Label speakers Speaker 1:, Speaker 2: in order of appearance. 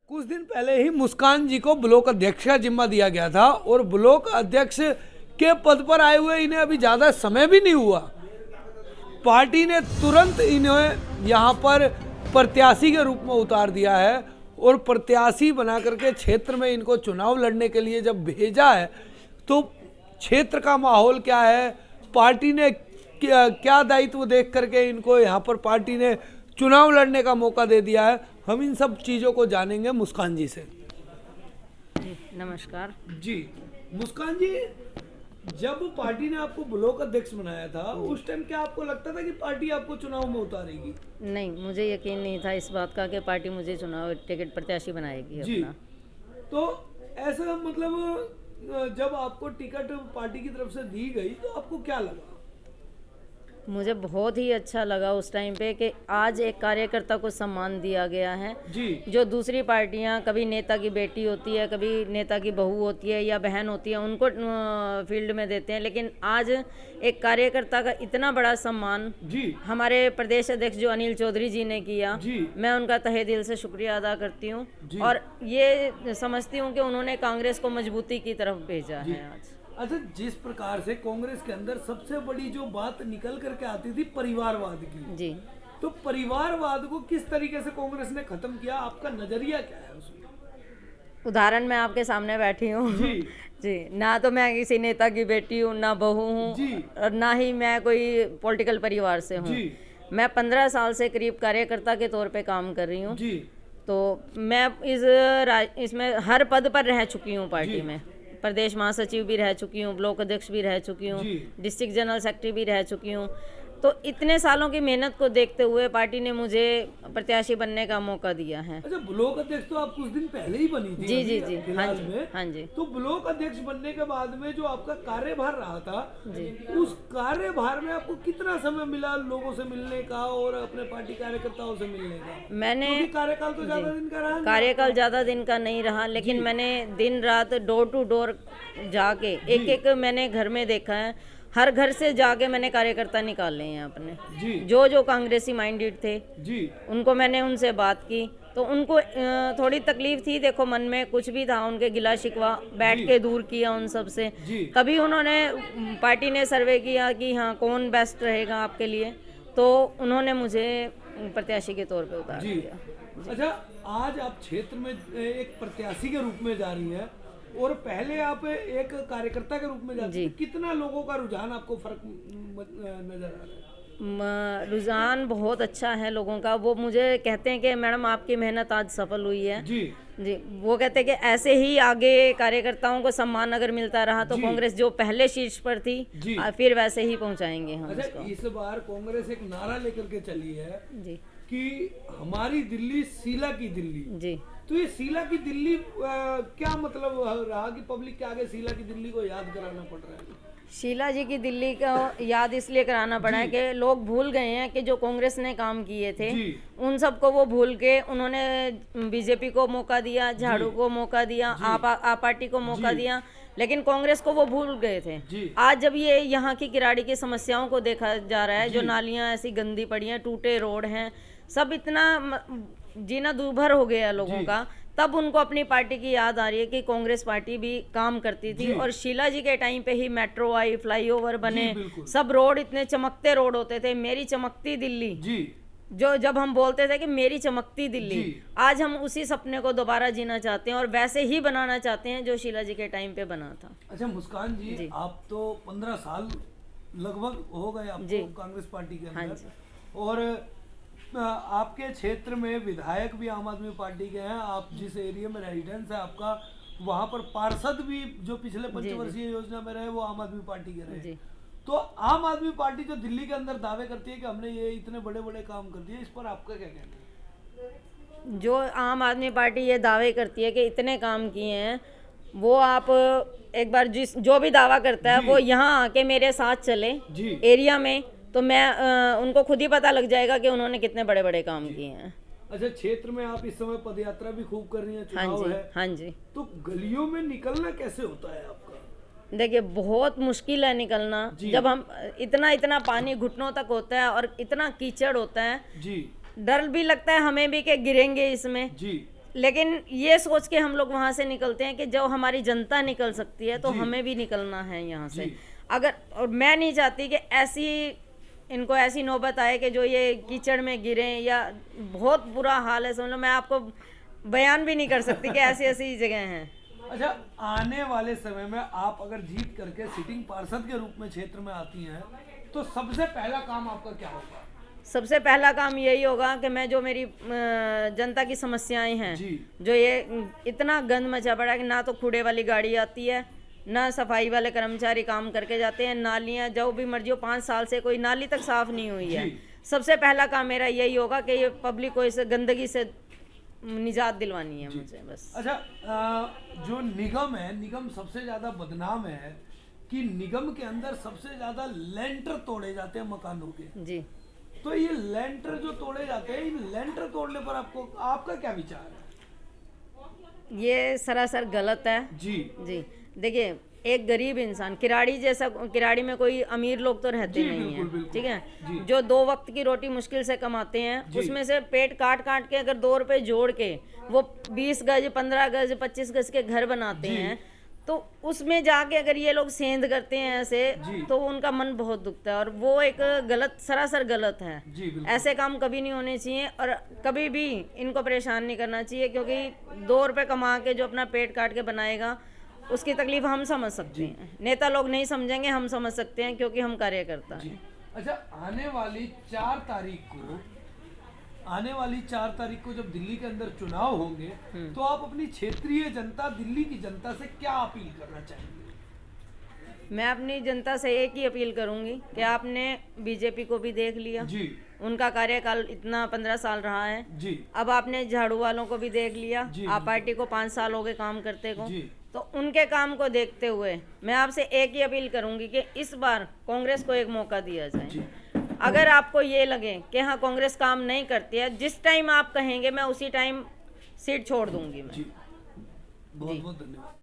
Speaker 1: कुछ दिन पहले ही मुस्कान जी को ब्लॉक अध्यक्ष का जिम्मा दिया गया था और ब्लॉक अध्यक्ष के पद पर आए हुए इन्हें अभी ज़्यादा समय भी नहीं हुआ। पार्टी ने तुरंत इन्हें यहाँ पर प्रत्याशी के रूप में उतार दिया है और प्रत्याशी बना करके क्षेत्र में इनको चुनाव लड़ने के लिए जब भेजा है तो क्षेत्र का माहौल क्या है, पार्टी ने क्या दायित्व देख करके इनको यहाँ पर पार्टी ने चुनाव लड़ने का मौका दे दिया है, हम इन सब चीज़ों को जानेंगे मुस्कान जी से।
Speaker 2: जी नमस्कार
Speaker 1: जी मुस्कान जी, जब पार्टी ने आपको ब्लॉक अध्यक्ष बनाया था उस टाइम क्या आपको लगता था कि पार्टी आपको चुनाव में उतारेगी?
Speaker 2: नहीं, मुझे यकीन नहीं था इस बात का कि पार्टी मुझे चुनाव टिकट प्रत्याशी बनाएगी
Speaker 1: जी
Speaker 2: अपना।
Speaker 1: तो ऐसा मतलब जब आपको टिकट पार्टी की तरफ से दी गई तो आपको क्या लगा?
Speaker 2: मुझे बहुत ही अच्छा लगा उस टाइम पे कि आज एक कार्यकर्ता को सम्मान दिया गया है।
Speaker 1: जी
Speaker 2: जो दूसरी पार्टियां कभी नेता की बेटी होती है, कभी नेता की बहू होती है या बहन होती है, उनको फील्ड में देते हैं, लेकिन आज एक कार्यकर्ता का इतना बड़ा सम्मान
Speaker 1: जी
Speaker 2: हमारे प्रदेश अध्यक्ष जो अनिल चौधरी जी ने किया,
Speaker 1: जी
Speaker 2: मैं उनका तहे दिल से शुक्रिया अदा करती हूँ
Speaker 1: जी।
Speaker 2: और ये समझती हूँ कि उन्होंने कांग्रेस को मजबूती की तरफ भेजा है आज।
Speaker 1: अच्छा, जिस प्रकार से कांग्रेस के अंदर सबसे बड़ी जो बात निकल करके आती थी परिवारवाद की,
Speaker 2: जी,
Speaker 1: तो परिवारवाद को किस तरीके से कांग्रेस ने खत्म किया, आपका नजरिया क्या है उसमें?
Speaker 2: उदाहरण मैं आपके सामने बैठी हूँ
Speaker 1: जी
Speaker 2: जी, ना तो मैं किसी नेता की बेटी हूँ, ना बहू हूँ
Speaker 1: जी
Speaker 2: और ना ही मैं कोई पॉलिटिकल परिवार से हूँ।
Speaker 1: जी
Speaker 2: मैं 15 साल से करीब कार्यकर्ता के तौर पे काम कर रही हूँ।
Speaker 1: जी
Speaker 2: तो मैं इसमें हर पद पर रह चुकी हूँ पार्टी
Speaker 1: जी।
Speaker 2: में। प्रदेश महासचिव भी रह चुकी हूँ, ब्लॉक अध्यक्ष भी रह चुकी हूँ,
Speaker 1: जी।
Speaker 2: डिस्ट्रिक्ट जनरल सेक्रेटरी भी रह चुकी हूँ। तो इतने सालों की मेहनत को देखते हुए पार्टी ने मुझे प्रत्याशी बनने का मौका दिया है।
Speaker 1: अच्छा, ब्लॉक अध्यक्ष तो आप कुछ दिन पहले ही बनी थी?
Speaker 2: जी
Speaker 1: अभी
Speaker 2: जी जी, हाँ
Speaker 1: फिलहाल
Speaker 2: जी,
Speaker 1: में
Speaker 2: हाँ जी
Speaker 1: तो ब्लॉक अध्यक्ष बनने के बाद में जो आपका कार्यभार रहा था
Speaker 2: जी।
Speaker 1: उस कार्यभार में आपको कितना समय मिला लोगों से मिलने का और अपने पार्टी कार्यकर्ताओं से मिलने का?
Speaker 2: मैंने
Speaker 1: क्योंकि कार्यकाल तो ज्यादा दिन का रहा नहीं।
Speaker 2: कार्यकाल ज़्यादा दिन का नहीं रहा, लेकिन मैंने दिन रात डोर टू डोर जाके एक एक मैंने घर में देखा है। हर घर से जाके मैंने कार्यकर्ता निकाले हैं अपने,
Speaker 1: जी
Speaker 2: जो कांग्रेसी माइंडेड थे
Speaker 1: जी
Speaker 2: उनको मैंने उनसे बात की। तो उनको थोड़ी तकलीफ थी, देखो मन में कुछ भी था, उनके गिला शिकवा बैठ के दूर किया उन सब से।
Speaker 1: जी
Speaker 2: कभी उन्होंने पार्टी ने सर्वे किया कि हाँ कौन बेस्ट रहेगा आपके लिए, तो उन्होंने मुझे प्रत्याशी के तौर पे उतार
Speaker 1: जी।
Speaker 2: दिया।
Speaker 1: अच्छा, आज आप क्षेत्र में एक प्रत्याशी के रूप में जा रही है और पहले आप एक कार्यकर्ता के रूप में जाती
Speaker 2: जी।
Speaker 1: है, कितना लोगों का रुझान आपको फर्क नजर आ रहा है?
Speaker 2: रुझान बहुत अच्छा है लोगों का। वो मुझे कहते हैं कि मैडम आपकी मेहनत आज सफल हुई है।
Speaker 1: जी
Speaker 2: जी, वो कहते हैं कि ऐसे ही आगे कार्यकर्ताओं को सम्मान अगर मिलता रहा तो
Speaker 1: जी।
Speaker 2: कांग्रेस जो पहले शीर्ष पर थी
Speaker 1: जी।
Speaker 2: फिर वैसे ही पहुंचाएंगे हम
Speaker 1: अच्छा,
Speaker 2: उसको।
Speaker 1: इस बार कांग्रेस एक नारा लेकर के चली है
Speaker 2: जी
Speaker 1: कि हमारी दिल्ली शीला की दिल्ली।
Speaker 2: जी।
Speaker 1: तो ये शीला की दिल्ली क्या मतलब रहा कि पब्लिक के आगे शीला की दिल्ली को याद कराना पड़ रहा है?
Speaker 2: शीला जी की दिल्ली का याद इसलिए कराना पड़ा है कि लोग भूल गए हैं कि जो कांग्रेस ने काम किए थे
Speaker 1: जी
Speaker 2: उन सबको वो भूल के उन्होंने बीजेपी को मौका दिया, झाड़ू को मौका दिया, आप पार्टी को मौका
Speaker 1: जी।
Speaker 2: दिया, लेकिन कांग्रेस को वो भूल गए थे।
Speaker 1: जी
Speaker 2: आज जब ये यहाँ की किराड़ी की समस्याओं को देखा जा रहा है, जो
Speaker 1: जी।
Speaker 2: नालियाँ ऐसी गंदी पड़ी हैं, टूटे रोड हैं, सब इतना जीना दूभर हो गया है लोगों
Speaker 1: जी।
Speaker 2: का, तब उनको अपनी पार्टी की याद आ रही है कि कांग्रेस पार्टी भी काम करती थी।
Speaker 1: जी।
Speaker 2: और शीला जी के टाइम पे ही मेट्रो आई, फ्लाईओवर बने,
Speaker 1: बिल्कुल।
Speaker 2: सब रोड इतने चमकते रोड होते थे, मेरी चमकती दिल्ली,
Speaker 1: जी
Speaker 2: जो जब हम बोलते थे कि मेरी चमकती दिल्ली,
Speaker 1: जी।
Speaker 2: आज हम उसी सपने को दोबारा जीना चाहते हैं और वैसे ही बनाना चाहते हैं जो शीला जी के टाइम पे बना था।
Speaker 1: अच्छा मुस्कान जी,
Speaker 2: जी।
Speaker 1: आप तो 15 साल लगभग हो गए
Speaker 2: जी।
Speaker 1: आपको कांग्रेस पार्टी के
Speaker 2: हाँ
Speaker 1: अंदर
Speaker 2: जी।
Speaker 1: और आपके क्षेत्र में विधायक भी आम आदमी पार्टी के हैं, आप जिस एरिया में रेजिडेंस है आपका वहाँ पर पार्षद भी जो पिछले पंचवर्षीय योजना में रहे वो आम आदमी पार्टी के रहे।
Speaker 2: जी।
Speaker 1: तो आम आदमी पार्टी जो दिल्ली के अंदर दावे करती है कि हमने ये इतने बड़े बड़े काम कर दिए, इस पर आपका क्या कहना है?
Speaker 2: जो आम आदमी पार्टी ये दावे करती है कि इतने काम किए हैं, वो आप एक बार जो भी दावा करता है
Speaker 1: जी।
Speaker 2: वो यहाँ आके मेरे साथ चले
Speaker 1: जी
Speaker 2: एरिया में, तो मैं उनको खुद ही पता लग जाएगा कि उन्होंने कितने बड़े बड़े काम किए हैं।
Speaker 1: अच्छा, क्षेत्र में आप इस समय पदयात्रा भी खूब कर रही हैं,
Speaker 2: हाँ
Speaker 1: चुनाव
Speaker 2: जी,
Speaker 1: है,
Speaker 2: हाँ जी।
Speaker 1: तो गलियों में निकलना कैसे होता है आपका?
Speaker 2: देखिए बहुत मुश्किल है निकलना,
Speaker 1: जी।
Speaker 2: जब हम इतना पानी घुटनों तक होता है और इतना कीचड़ होता है,
Speaker 1: जी
Speaker 2: डर भी लगता है हमें भी कि गिरेंगे इसमें।
Speaker 1: जी
Speaker 2: लेकिन ये सोच के हम लोग वहाँ से निकलते हैं कि जब हमारी जनता निकल सकती है तो
Speaker 1: जी।
Speaker 2: हमें भी निकलना है यहाँ से।
Speaker 1: जी।
Speaker 2: अगर और मैं नहीं चाहती कि इनको ऐसी नौबत आए कि जो ये कीचड़ में गिरें, या बहुत बुरा हाल है, समझ लो मैं आपको बयान भी नहीं कर सकती कि ऐसी ऐसी जगह हैं।
Speaker 1: अच्छा, आने वाले समय में आप अगर जीत करके सिटिंग पार्षद के रूप में क्षेत्र में आती हैं तो सबसे पहला काम आपका क्या होगा?
Speaker 2: सबसे पहला काम यही होगा कि मैं जो मेरी जनता की समस्याएं हैं,
Speaker 1: जी।
Speaker 2: जो ये इतना गंद मचा पड़ा है कि ना तो कूड़े वाली गाड़ी आती है, ना सफाई वाले कर्मचारी काम करके जाते हैं, नालियां जो भी मर्जी हो, 5 साल से कोई नाली तक साफ नहीं हुई है।
Speaker 1: जी।
Speaker 2: सबसे पहला काम मेरा यही होगा कि ये पब्लिक को इस गंदगी से निजात दिलवानी है मुझे बस।
Speaker 1: अच्छा, जो निगम है, निगम सबसे ज्यादा बदनाम है कि निगम के अंदर सबसे ज्यादा लेंटर तोड़े जाते हैं मकानों के।
Speaker 2: जी।
Speaker 1: तो ये लेंटर जो तोड़े जाते हैं, इन लेंटर तोड़ने पर आपका क्या विचार है?
Speaker 2: ये सरासर गलत है।
Speaker 1: जी।
Speaker 2: जी, देखिए, एक गरीब इंसान, किराड़ी जैसा, किराड़ी में कोई अमीर लोग तो रहते
Speaker 1: जी,
Speaker 2: नहीं
Speaker 1: बिल्कुल,
Speaker 2: हैं,
Speaker 1: बिल्कुल।
Speaker 2: ठीक है,
Speaker 1: जी।
Speaker 2: जो 2 वक्त की रोटी मुश्किल से कमाते हैं,
Speaker 1: जी।
Speaker 2: उसमें से पेट काट काट के अगर 2 रुपए जोड़ के वो 20 गज, 15 गज, 25 गज के घर बनाते
Speaker 1: जी।
Speaker 2: हैं, तो उसमें जाके अगर ये लोग सेंध करते हैं ऐसे,
Speaker 1: जी।
Speaker 2: तो उनका मन बहुत दुखता है, और वो एक गलत, सरासर गलत है।
Speaker 1: जी, बिल्कुल।
Speaker 2: ऐसे काम कभी नहीं होने चाहिए, और कभी भी इनको परेशान नहीं करना चाहिए, क्योंकि 2 रुपए कमा के जो अपना पेट काट के बनाएगा, उसकी तकलीफ हम समझ सकते हैं। नेता लोग नहीं समझेंगे, हम समझ सकते हैं, क्योंकि हम कार्यकर्ता हैं।
Speaker 1: अच्छा, आने वाली 4 तारीख को जब दिल्ली के अंदर चुनाव होंगे तो आप अपनी क्षेत्रीय जनता, दिल्ली की जनता से क्या अपील करना चाहेंगे?
Speaker 2: मैं अपनी जनता से एक ही अपील करूंगी कि आपने बीजेपी को भी देख लिया,
Speaker 1: जी।
Speaker 2: उनका कार्यकाल इतना 15 साल रहा है।
Speaker 1: जी।
Speaker 2: अब आपने झाड़ू वालों को भी देख लिया,
Speaker 1: जी,
Speaker 2: आप पार्टी को 5 साल हो गए काम करते को,
Speaker 1: जी।
Speaker 2: तो उनके काम को देखते हुए मैं आपसे एक ही अपील करूंगी कि इस बार कांग्रेस को एक मौका दिया जाए।
Speaker 1: जी।
Speaker 2: अगर आपको ये लगे कि हाँ कांग्रेस काम नहीं करती है, जिस टाइम आप कहेंगे मैं उसी टाइम सीट छोड़ दूंगी मैं।
Speaker 1: जी। बहुत बहुत धन्यवाद।